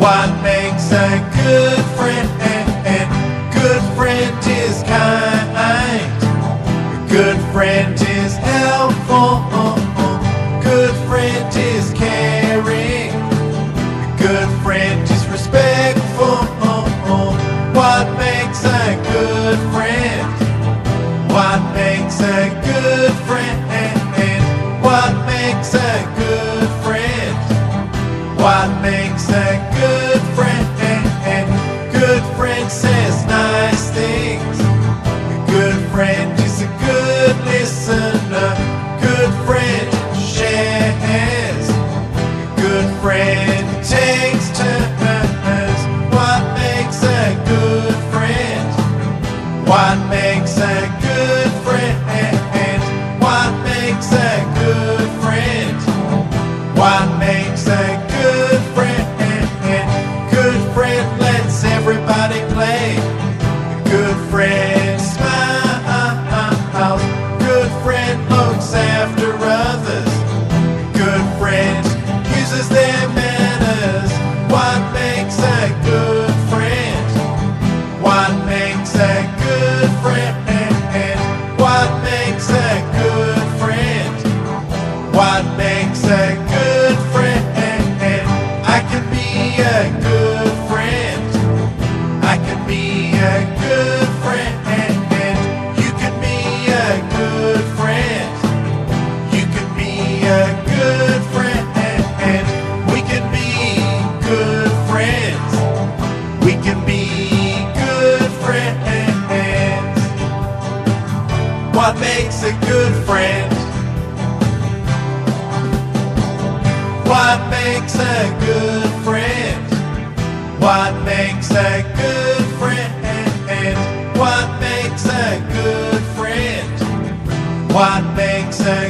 What makes a good friend? Good friend is kind. A good friend is helpful. Good friend is caring. A good friend is respectful. What makes a good friend? What makes a good friend? What makes a good friend? What makes a good friend? Good friend says nice things. A good friend is a good listener. Good friend shares. A good friend takes turns. What makes a good friend? What makes a good friend? What makes a good friend? What makes a good friend? Good friend lets everybody play. Good friend smiles. Good friend looks after others. Good friend uses their manners. What makes a good friend? What makes a good friend? What makes a good friend? What makes a good friend? I can be a good friend. I can be a good friend. You can be a good friend. You can be a good friend. We can be good friends. We can be good friends. What makes a good friend? What makes a good friend? What makes a good friend? What makes a good friend? What makes a